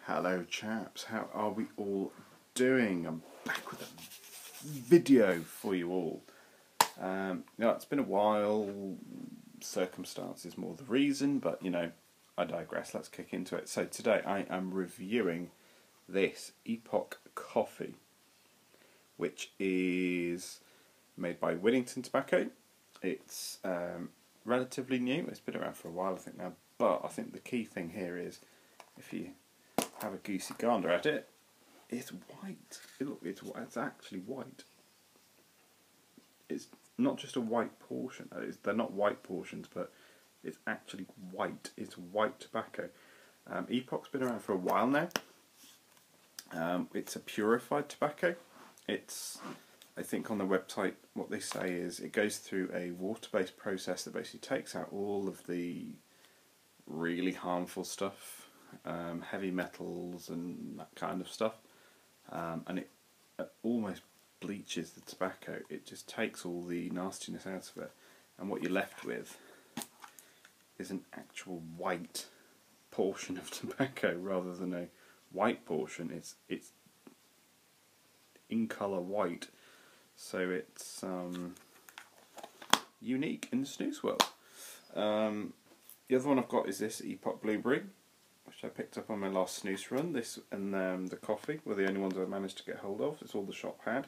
Hello chaps, how are we all doing? I'm back with a video for you all. It's been a while, circumstances more the reason, but I digress, let's kick into it. So today I am reviewing this Epok Coffee, which is made by Whittington Tobacco. It's relatively new, it's been around for a while I think now, but I think the key thing here is if you have a goosey gander at it, it's white. It's actually white. It's not just a white portion. They're not white portions, but it's actually white. It's white tobacco. Epok's been around for a while now. It's a purified tobacco. I think on the website what they say is it goes through a water-based process that basically takes out all of the really harmful stuff, heavy metals and that kind of stuff, and it almost bleaches the tobacco. It just takes all the nastiness out of it, and what you're left with is an actual white portion of tobacco rather than a white portion. It's in colour white, so it's unique in the snus world. The other one I've got is this Epok Blueberry, which I picked up on my last snus run. This and the coffee were the only ones I managed to get hold of. It's all the shop had.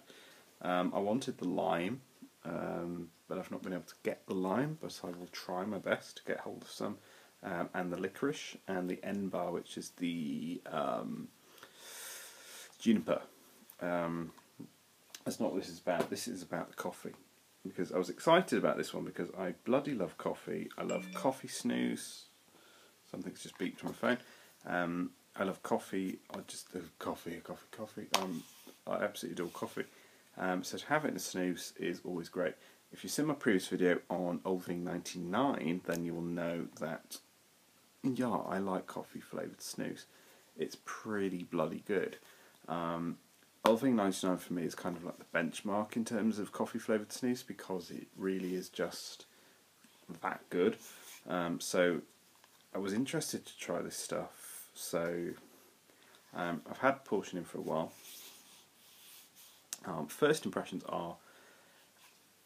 I wanted the lime, but I've not been able to get the lime, but I will try my best to get hold of some. And the licorice and the N-bar, which is the juniper. That's not what this is about. This is about the coffee. Because I was excited about this one because I bloody love coffee. I love coffee snus. Something's just beeped on my phone. I love coffee. I just coffee. I absolutely adore coffee. So to have it in a snus is always great. If you've seen my previous video on Olving 99, then you will know that I like coffee flavoured snus. It's pretty bloody good. Olving 99 for me is kind of like the benchmark in terms of coffee flavoured snus because it really is just that good. So I was interested to try this stuff. So I've had portion in for a while. First impressions are,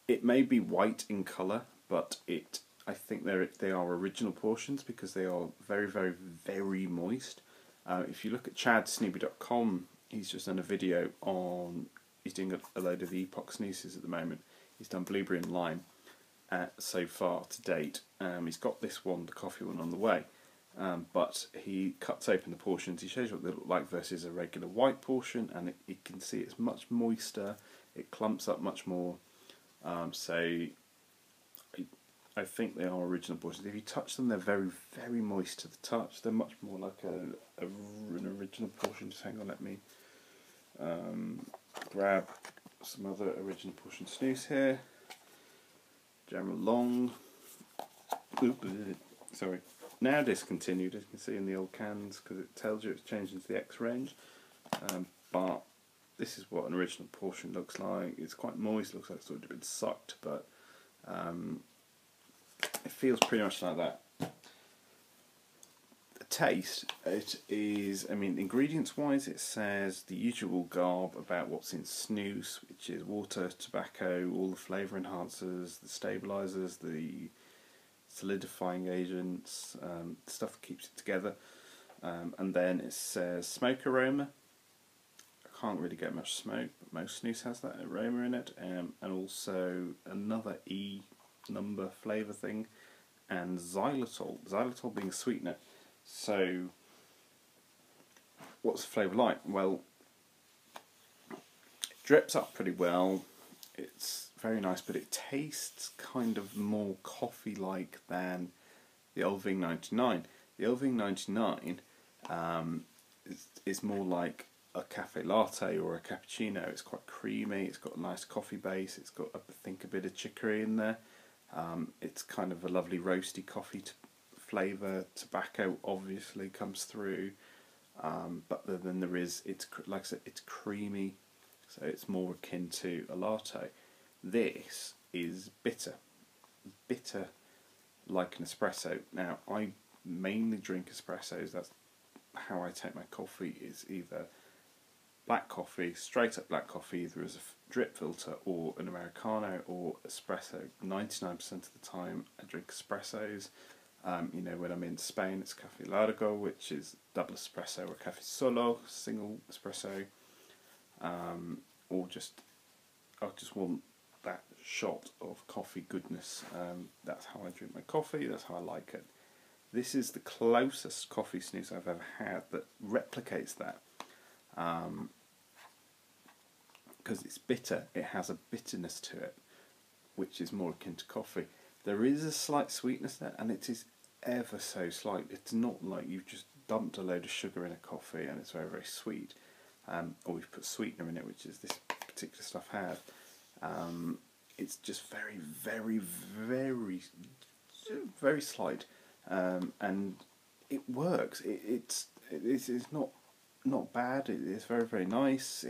it may be white in colour, but I think they are original portions because they are very, very, very moist. If you look at chadsnoobie.com, he's just done a video on, he's doing a load of the Epok snoozes at the moment. He's done blueberry and lime so far to date. He's got this one, the coffee one, on the way. But he cuts open the portions, he shows you what they look like versus a regular white portion, and you can see it's much moister, it clumps up much more. So I think they are original portions. If you touch them, they're very, very moist to the touch. They're much more like an original portion. Just hang on, let me grab some other original portion snus here. Jam along. Sorry. Now discontinued, as you can see in the old cans, because it tells you it's changed into the X range. But this is what an original portion looks like. It's quite moist, looks like it's sort of been sucked, but it feels pretty much like that. The taste, it is, ingredients wise, it says the usual garb about what's in snus, which is water, tobacco, all the flavour enhancers, the stabilisers, the solidifying agents, stuff that keeps it together, and then it says smoke aroma. I can't really get much smoke, but most snus has that aroma in it, and also another E number flavour thing, and xylitol being a sweetener. So what's the flavour like? Well, it drips up pretty well, it's very nice, but it tastes kind of more coffee-like than the Olving 99. The Olving 99 is more like a cafe latte or a cappuccino. It's quite creamy, it's got a nice coffee base, it's got, I think, a bit of chicory in there. It's kind of a lovely roasty coffee flavour. Tobacco obviously comes through, but then it's like I said, it's creamy, so it's more akin to a latte. This is bitter like an espresso. Now, I mainly drink espressos, that's how I take my coffee is either black coffee, straight up black coffee, either as a drip filter or an Americano or espresso. 99% of the time I drink espressos. You know, when I'm in Spain it's Cafe Largo, which is double espresso, or Cafe Solo, single espresso, or I just want that shot of coffee goodness. That's how I drink my coffee, that's how I like it. This is the closest coffee snus I've ever had that replicates that. Because it's bitter, it has a bitterness to it, which is more akin to coffee. There is a slight sweetness there, and it is ever so slight. It's not like you've just dumped a load of sugar in a coffee and it's very, very sweet. Or we've put sweetener in it, which is this particular stuff had. It's just very, very, very, very slight. And it works. It's not bad. It's very, very nice.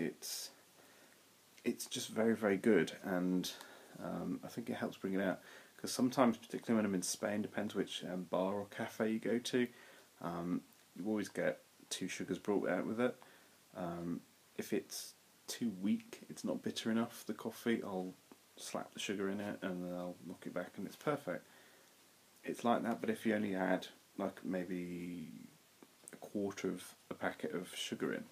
It's just very, very good, and I think it helps bring it out, because sometimes, particularly when I'm in Spain, depends which bar or cafe you go to, you always get 2 sugars brought out with it. If it's too weak, it's not bitter enough, the coffee, I'll slap the sugar in it and then I'll knock it back and it's perfect. It's like that, but if you only add like maybe a quarter of a packet of sugar in,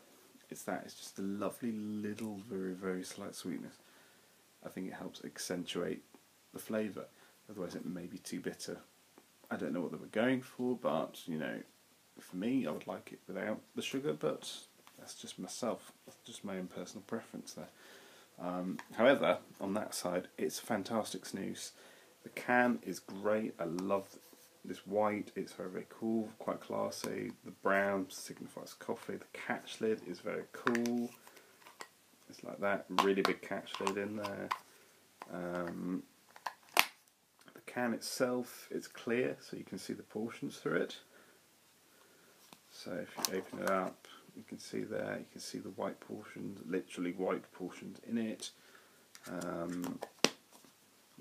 it's just a lovely little, very, very slight sweetness. I think it helps accentuate the flavour, otherwise it may be too bitter. I don't know what they were going for, but you know, for me I would like it without the sugar, but that's just myself, that's just my own personal preference there. However, on that side, it's a fantastic snus. The can is great, I love this white, it's very, very cool, quite classy. The brown signifies coffee. The catch lid is very cool. It's like that, really big catch lid in there. The can itself is clear, so you can see the portions through it. So if you open it up, you can see there, you can see the white portions, literally white portions in it.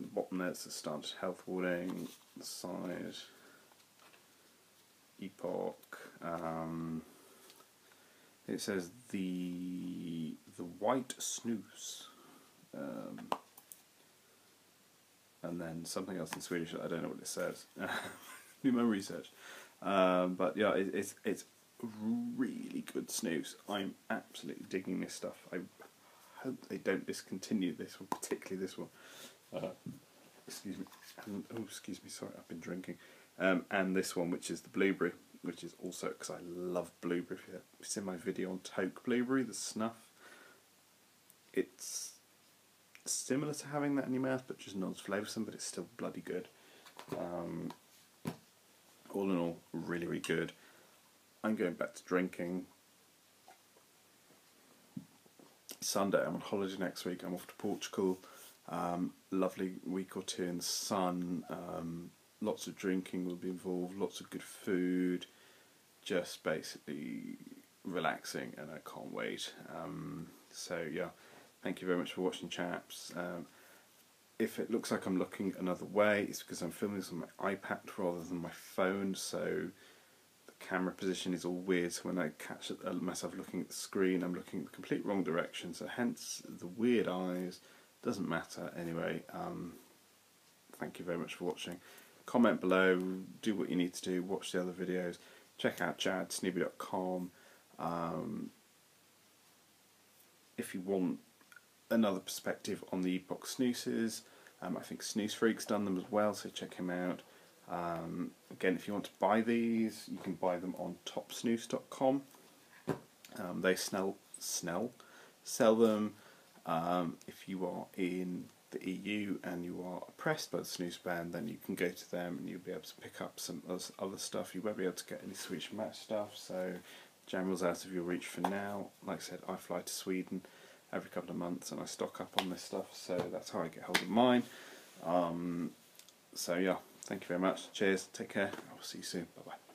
The bottom there's the standard health warning, the side, Epok, it says the white snus, and then something else in Swedish, I don't know what it says, do my research, but yeah, it's really good snus. I'm absolutely digging this stuff. I hope they don't discontinue this one, particularly this one. Excuse me, and, oh excuse me, sorry, I've been drinking. And this one, which is the blueberry, which is also, because I love blueberry. If you've seen my video on Toke blueberry, the snuff, it's similar to having that in your mouth, but just not as flavoursome, but it's still bloody good. All in all, really, really good. I'm going back to drinking. Sunday, I'm on holiday next week, I'm off to Portugal. Lovely week or two in the sun, lots of drinking will be involved, lots of good food, just basically relaxing, and I can't wait. So yeah, thank you very much for watching, chaps. If it looks like I'm looking another way, it's because I'm filming this on my iPad rather than my phone, so the camera position is all weird, so when I catch myself looking at the screen, I'm looking the complete wrong direction, so hence the weird eyes. Doesn't matter anyway. Thank you very much for watching. Comment below, do what you need to do, watch the other videos, check out jadsneeby.com. If you want another perspective on the Epok snoozes, I think Snooze Freak's done them as well, so check him out. Again, if you want to buy these, you can buy them on topsnooze.com. They sell them. If you are in the EU and you are oppressed by the snooze ban, then you can go to them and you'll be able to pick up some other stuff. You won't be able to get any Swedish Match stuff, so Jammel's out of your reach for now. Like I said, I fly to Sweden every couple of months and I stock up on this stuff, so that's how I get hold of mine. So yeah, thank you very much. Cheers, take care, I'll see you soon, bye bye.